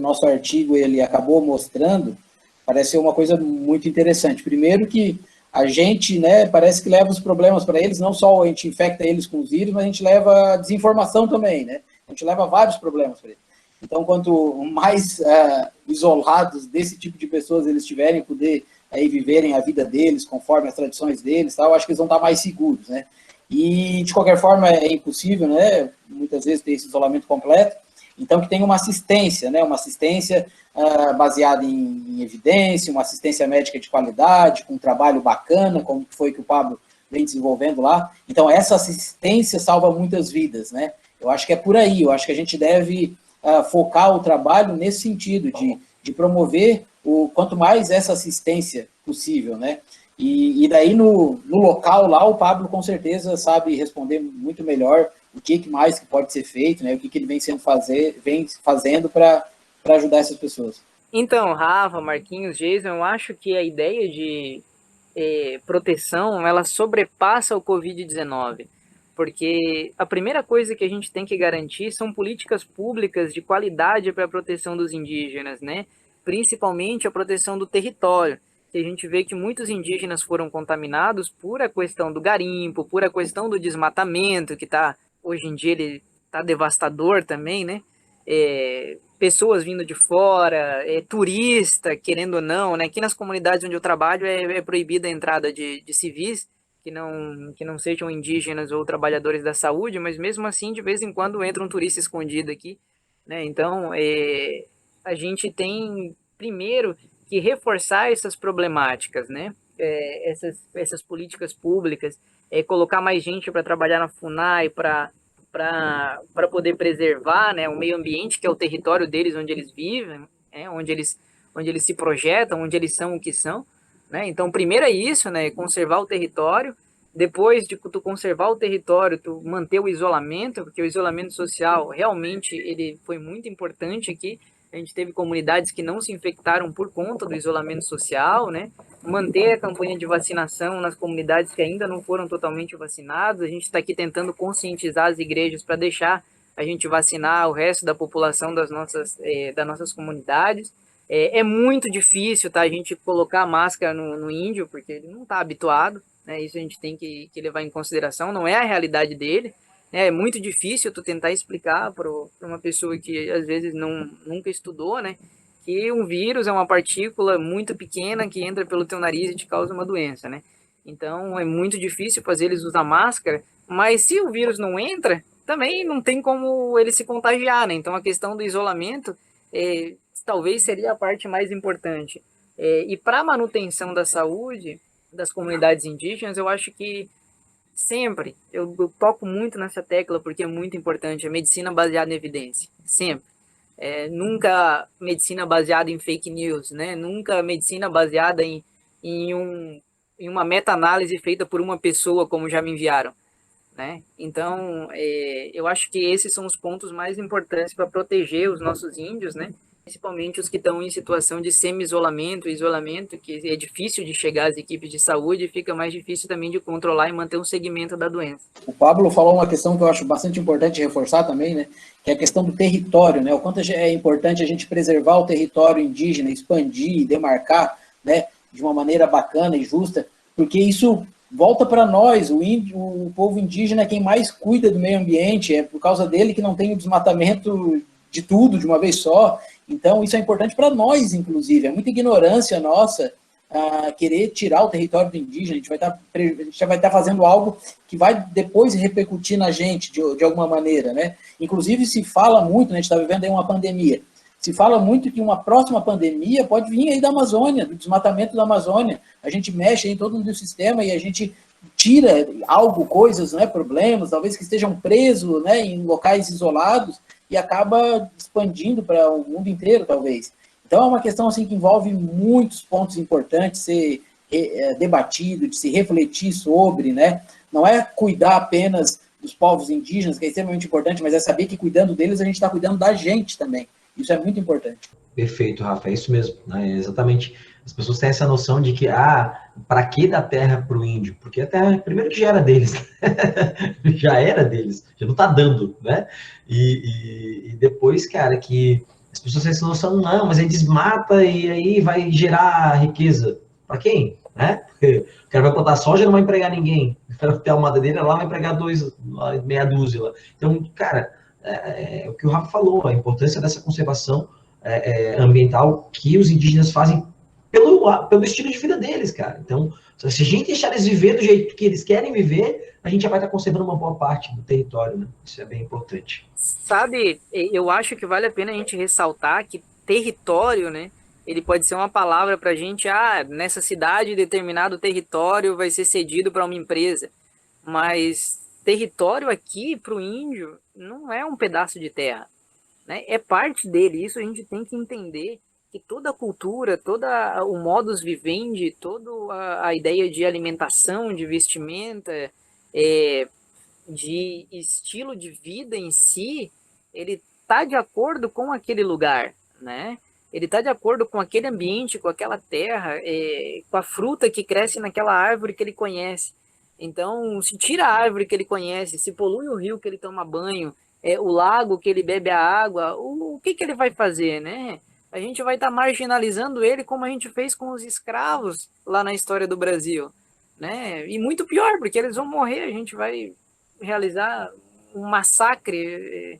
nosso artigo ele acabou mostrando, parece ser uma coisa muito interessante. Primeiro que a gente, né, parece que leva os problemas para eles, não só a gente infecta eles com os vírus, mas a gente leva desinformação também, né? A gente leva vários problemas para eles. Então, quanto mais isolados desse tipo de pessoas eles tiverem, poder aí viverem a vida deles conforme as tradições deles, tal, acho que eles vão estar mais seguros, né? E, de qualquer forma, é impossível, né, muitas vezes, ter esse isolamento completo. Então, que tenha uma assistência, né, uma assistência baseada em evidência, uma assistência médica de qualidade, com um trabalho bacana, como foi que o Pablo vem desenvolvendo lá. Então, essa assistência salva muitas vidas, né? Eu acho que é por aí, eu acho que a gente deve focar o trabalho nesse sentido, de promover quanto mais essa assistência possível, né? E daí, no local lá, o Pablo, com certeza, sabe responder muito melhor o que mais que pode ser feito, né? O que ele vem fazendo para ajudar essas pessoas. Então, Rafa, Marquinhos, Jason, eu acho que a ideia de proteção, ela sobrepassa o Covid-19, porque a primeira coisa que a gente tem que garantir são políticas públicas de qualidade para a proteção dos indígenas, né? Principalmente a proteção do território. A gente vê que muitos indígenas foram contaminados por a questão do garimpo, por a questão do desmatamento, que hoje em dia ele está devastador também, né? Pessoas vindo de fora, turista, querendo ou não, né? Aqui nas comunidades onde eu trabalho é proibida a entrada de civis que não sejam indígenas ou trabalhadores da saúde, mas mesmo assim, de vez em quando entra um turista escondido aqui, né? Então, a gente tem, primeiro, que reforçar essas problemáticas, né? Essas políticas públicas, colocar mais gente para trabalhar na FUNAI, para poder preservar, né, o meio ambiente, que é o território deles, onde eles vivem, onde eles se projetam, onde eles são o que são, né? Então, primeiro é isso, né, conservar o território. Depois de tu conservar o território, tu manter o isolamento, porque o isolamento social realmente ele foi muito importante aqui. A gente teve comunidades que não se infectaram por conta do isolamento social, né? Manter a campanha de vacinação nas comunidades que ainda não foram totalmente vacinadas. A gente está aqui tentando conscientizar as igrejas para deixar a gente vacinar o resto da população das nossas comunidades. É muito difícil, tá? A gente colocar máscara no índio, porque ele não está habituado, né? Isso a gente tem que levar em consideração, não é a realidade dele. É muito difícil tu tentar explicar para uma pessoa que às vezes nunca estudou, né, que um vírus é uma partícula muito pequena que entra pelo teu nariz e te causa uma doença, né? Então é muito difícil fazer eles usar máscara, mas se o vírus não entra, também não tem como ele se contagiar, né? Então a questão do isolamento talvez seria a parte mais importante. E para a manutenção da saúde das comunidades indígenas, eu acho que sempre, eu toco muito nessa tecla porque é muito importante, a medicina baseada em evidência, sempre. Nunca medicina baseada em fake news, né? Nunca medicina baseada em uma meta-análise feita por uma pessoa, como já me enviaram, né? Então, eu acho que esses são os pontos mais importantes para proteger os nossos índios, né? Principalmente os que estão em situação de semi-isolamento, isolamento, que é difícil de chegar às equipes de saúde e fica mais difícil também de controlar e manter um segmento da doença. O Pablo falou uma questão que eu acho bastante importante reforçar também, né, que é a questão do território, né, o quanto é importante a gente preservar o território indígena, expandir, demarcar, né, de uma maneira bacana e justa, porque isso volta para nós, o povo indígena é quem mais cuida do meio ambiente, é por causa dele que não tem o desmatamento de tudo de uma vez só. Então, isso é importante para nós, inclusive. É muita ignorância nossa querer tirar o território do indígena. A gente já vai estar fazendo algo que vai depois repercutir na gente, de alguma maneira, né? Inclusive, se fala muito, né, a gente está vivendo aí uma pandemia, se fala muito que uma próxima pandemia pode vir aí da Amazônia, do desmatamento da Amazônia. A gente mexe em todo o sistema e a gente tira coisas, né, problemas, talvez que estejam presos, né, em locais isolados, e acaba expandindo para o mundo inteiro, talvez. Então, é uma questão assim, que envolve muitos pontos importantes de ser debatido, de se refletir sobre, né? Não é cuidar apenas dos povos indígenas, que é extremamente importante, mas é saber que cuidando deles, a gente está cuidando da gente também. Isso é muito importante. Perfeito, Rafa, é isso mesmo, né? Exatamente. As pessoas têm essa noção de que, para que dar terra para o índio? Porque a terra, primeiro que já era deles, já era deles, já não está dando, né? E depois, cara, que as pessoas têm essa noção, não, mas aí desmata e aí vai gerar riqueza. Para quem? Né? Porque o cara vai plantar soja e não vai empregar ninguém. O cara vai ter uma madeira lá, vai empregar meia dúzia lá. Então, cara, é o que o Rafa falou, a importância dessa conservação ambiental que os indígenas fazem pelo estilo de vida deles, cara. Então, se a gente deixar eles viver do jeito que eles querem viver, a gente já vai estar conservando uma boa parte do território, né? Isso é bem importante. Sabe, eu acho que vale a pena a gente ressaltar que território, né, ele pode ser uma palavra para a gente, nessa cidade determinado território vai ser cedido para uma empresa, mas território aqui para o índio não é um pedaço de terra, né? É parte dele. Isso a gente tem que entender, que toda a cultura, todo o modus vivendi, toda a ideia de alimentação, de vestimenta, de estilo de vida em si, ele está de acordo com aquele lugar, né? Ele está de acordo com aquele ambiente, com aquela terra, com a fruta que cresce naquela árvore que ele conhece. Então, se tira a árvore que ele conhece, se polui o rio que ele toma banho, o lago que ele bebe a água, o que ele vai fazer, né? A gente vai estar marginalizando ele como a gente fez com os escravos lá na história do Brasil, né? E muito pior, porque eles vão morrer, a gente vai realizar um massacre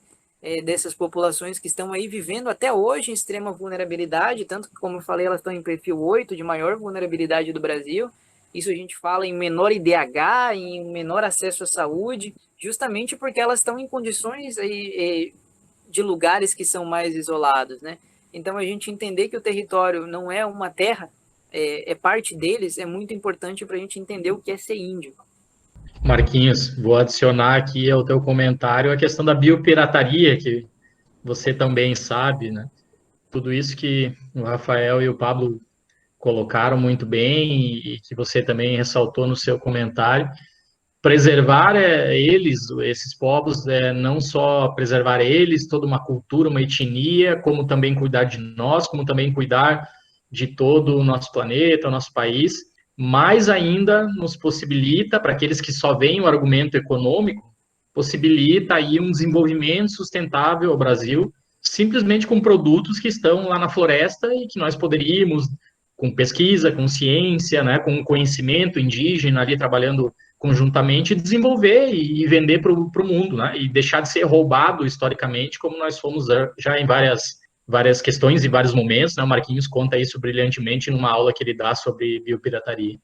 dessas populações que estão aí vivendo até hoje em extrema vulnerabilidade, tanto que, como eu falei, elas estão em perfil 8 de maior vulnerabilidade do Brasil. Isso a gente fala em menor IDH, em menor acesso à saúde, justamente porque elas estão em condições de lugares que são mais isolados, né? Então, a gente entender que o território não é uma terra, é parte deles, é muito importante para a gente entender o que é ser índio. Marquinhos, vou adicionar aqui ao teu comentário a questão da biopirataria, que você também sabe, né? Tudo isso que o Rafael e o Pablo colocaram muito bem e que você também ressaltou no seu comentário. Preservar esses povos, não só preservar eles, toda uma cultura, uma etnia, como também cuidar de nós, como também cuidar de todo o nosso planeta, o nosso país. Mais ainda nos possibilita, para aqueles que só veem o argumento econômico, possibilita aí um desenvolvimento sustentável ao Brasil, simplesmente com produtos que estão lá na floresta e que nós poderíamos, com pesquisa, com ciência, né, com conhecimento indígena ali trabalhando conjuntamente, desenvolver e vender para o mundo, né, e deixar de ser roubado historicamente, como nós fomos já em várias questões e vários momentos, né? O Marquinhos conta isso brilhantemente numa aula que ele dá sobre biopirataria.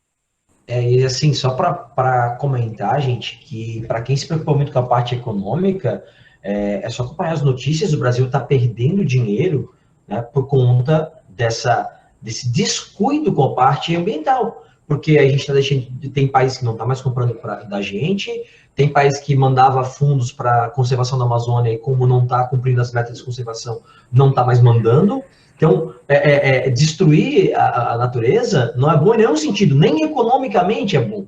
E assim, só para comentar, gente, que para quem se preocupa muito com a parte econômica, é só acompanhar as notícias. O Brasil está perdendo dinheiro, né, por conta desse descuido com a parte ambiental, porque a gente está deixando, tem país que não está mais comprando da gente, tem país que mandava fundos para a conservação da Amazônia e, como não está cumprindo as metas de conservação, não está mais mandando. Então, destruir a natureza não é bom em nenhum sentido, nem economicamente é bom.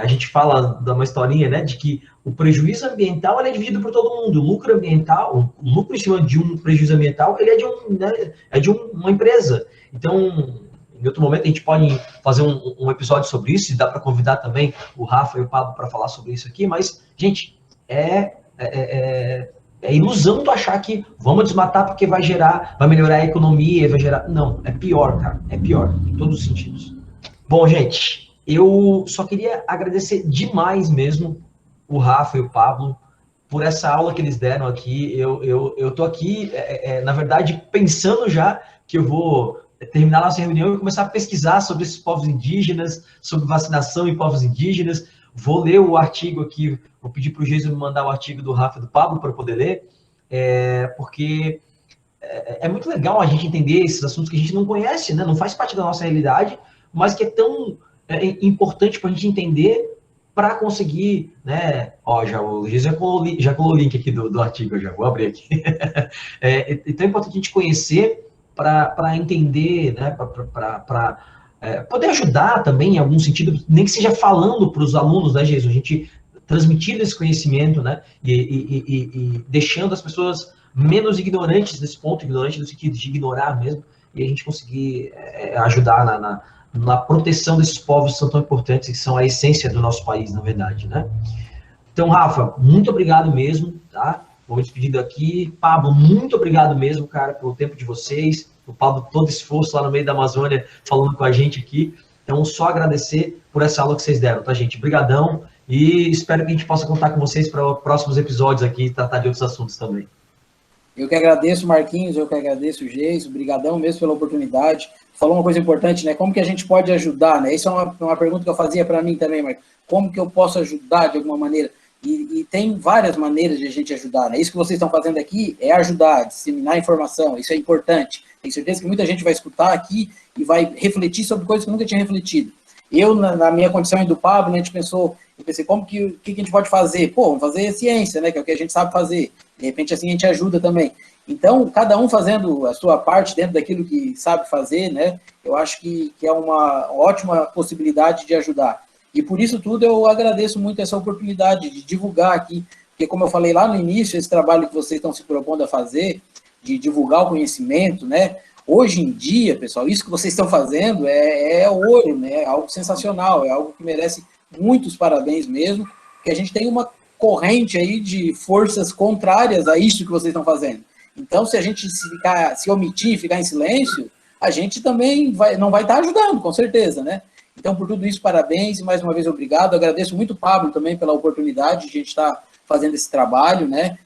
A gente fala de uma historinha, né, de que o prejuízo ambiental ele é dividido por todo mundo. O lucro ambiental, o lucro em cima de um prejuízo ambiental, ele é de uma empresa. Então, em outro momento, a gente pode fazer um episódio sobre isso, e dá para convidar também o Rafa e o Pablo para falar sobre isso aqui, mas, gente, é ilusão tu achar que vamos desmatar porque vai melhorar a economia, vai gerar... Não, é pior, cara, é pior, em todos os sentidos. Bom, gente, eu só queria agradecer demais mesmo o Rafa e o Pablo por essa aula que eles deram aqui. Eu tô aqui, na verdade, pensando já que eu vou terminar a nossa reunião e começar a pesquisar sobre esses povos indígenas, sobre vacinação em povos indígenas. Vou ler o artigo aqui, vou pedir para o Jason me mandar o artigo do Rafa e do Pablo para eu poder ler, porque é muito legal a gente entender esses assuntos que a gente não conhece, né? Não faz parte da nossa realidade, mas que é tão importante para a gente entender para conseguir, né? Ó, o Jason já colou o link aqui do artigo, eu já vou abrir aqui. Então é importante a gente conhecer para entender, né? Para poder ajudar também em algum sentido, nem que seja falando para os alunos, né, Jesus? A gente transmitindo esse conhecimento, né? E deixando as pessoas menos ignorantes nesse ponto, ignorantes no sentido de ignorar mesmo, e a gente conseguir ajudar na proteção desses povos que são tão importantes, que são a essência do nosso país, na verdade, né? Então, Rafa, muito obrigado mesmo, tá? Vou me despedindo aqui. Pablo, muito obrigado mesmo, cara, pelo tempo de vocês. O Pablo, todo esforço lá no meio da Amazônia, falando com a gente aqui. Então, só agradecer por essa aula que vocês deram, tá, gente? Obrigadão. E espero que a gente possa contar com vocês para próximos episódios aqui e tratar de outros assuntos também. Eu que agradeço, Marquinhos, eu que agradeço, Geis, obrigadão mesmo pela oportunidade. Falou uma coisa importante, né? Como que a gente pode ajudar, né? Isso é uma pergunta que eu fazia para mim também, Marquinhos. Como que eu posso ajudar de alguma maneira? E tem várias maneiras de a gente ajudar, né? Isso que vocês estão fazendo aqui é ajudar, disseminar informação, isso é importante. Tenho certeza que muita gente vai escutar aqui e vai refletir sobre coisas que nunca tinha refletido. Eu, na minha condição e do Pablo, né, eu pensei, o que a gente pode fazer? Pô, vamos fazer ciência, né, que é o que a gente sabe fazer. De repente, assim, a gente ajuda também. Então, cada um fazendo a sua parte dentro daquilo que sabe fazer, né, eu acho que é uma ótima possibilidade de ajudar. E por isso tudo eu agradeço muito essa oportunidade de divulgar aqui, porque como eu falei lá no início, esse trabalho que vocês estão se propondo a fazer, de divulgar o conhecimento, né? Hoje em dia, pessoal, isso que vocês estão fazendo é ouro, né? É algo sensacional, é algo que merece muitos parabéns mesmo, porque a gente tem uma corrente aí de forças contrárias a isso que vocês estão fazendo. Então, se a gente se omitir, ficar em silêncio, a gente também não vai estar ajudando, com certeza, né? Então, por tudo isso, parabéns e mais uma vez obrigado. Agradeço muito o Pablo também pela oportunidade de a gente estar fazendo esse trabalho, né?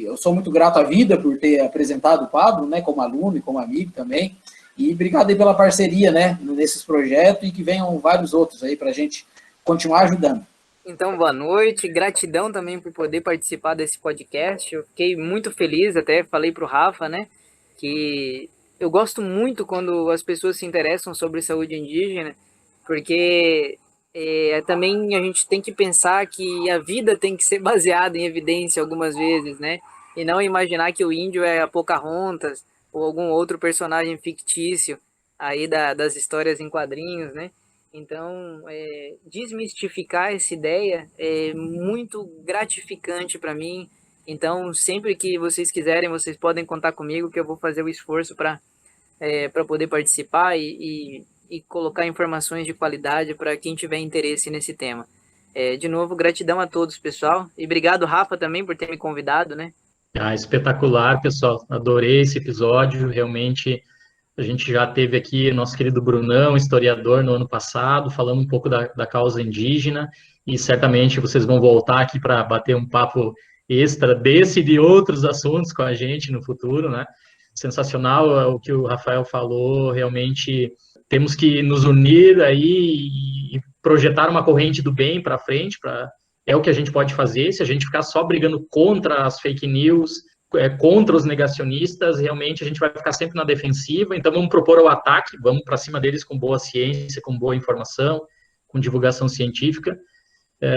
Eu sou muito grato à vida por ter apresentado o Pablo, né? Como aluno e como amigo também. E obrigado aí pela parceria, né? Nesses projetos e que venham vários outros aí para a gente continuar ajudando. Então, boa noite. Gratidão também por poder participar desse podcast. Eu fiquei muito feliz, até falei para o Rafa, né? Que eu gosto muito quando as pessoas se interessam sobre saúde indígena, porque também a gente tem que pensar que a vida tem que ser baseada em evidência algumas vezes, né? E não imaginar que o índio é a Pocahontas ou algum outro personagem fictício aí das histórias em quadrinhos, né? Então, desmistificar essa ideia é muito gratificante para mim. Então, sempre que vocês quiserem, vocês podem contar comigo, que eu vou fazer o esforço para poder participar e colocar informações de qualidade para quem tiver interesse nesse tema. De novo, gratidão a todos, pessoal. E obrigado, Rafa, também, por ter me convidado, né? Espetacular, pessoal. Adorei esse episódio. Realmente, a gente já teve aqui nosso querido Brunão, historiador, no ano passado, falando um pouco da causa indígena. E certamente vocês vão voltar aqui para bater um papo extra desse e de outros assuntos com a gente no futuro, né? Sensacional o que o Rafael falou, realmente temos que nos unir aí e projetar uma corrente do bem para frente, é o que a gente pode fazer. Se a gente ficar só brigando contra as fake news, contra os negacionistas, realmente a gente vai ficar sempre na defensiva. Então vamos propor o ataque, vamos para cima deles com boa ciência, com boa informação, com divulgação científica.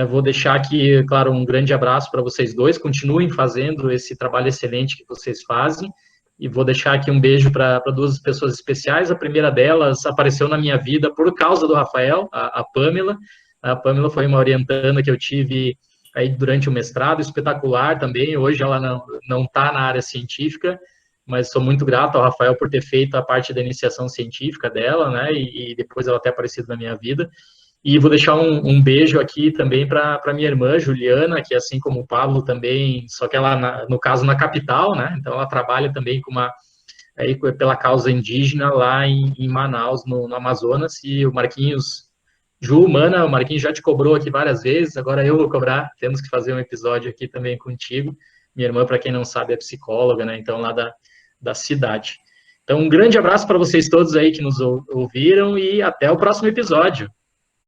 Vou deixar aqui, claro, um grande abraço para vocês dois, continuem fazendo esse trabalho excelente que vocês fazem. E vou deixar aqui um beijo para duas pessoas especiais. A primeira delas apareceu na minha vida por causa do Rafael, a Pamela. A Pamela foi uma orientanda que eu tive aí durante o mestrado, espetacular também. Hoje ela não está na área científica, mas sou muito grato ao Rafael por ter feito a parte da iniciação científica dela, né? E depois ela ter aparecido na minha vida. E vou deixar um beijo aqui também para minha irmã, Juliana, que assim como o Pablo também, só que ela, no caso, na capital, né? Então ela trabalha também pela causa indígena lá em Manaus, no Amazonas. E o Marquinhos, Mana, o Marquinhos já te cobrou aqui várias vezes, agora eu vou cobrar. Temos que fazer um episódio aqui também contigo. Minha irmã, para quem não sabe, é psicóloga, né? Então lá da cidade. Então um grande abraço para vocês todos aí que nos ouviram e até o próximo episódio.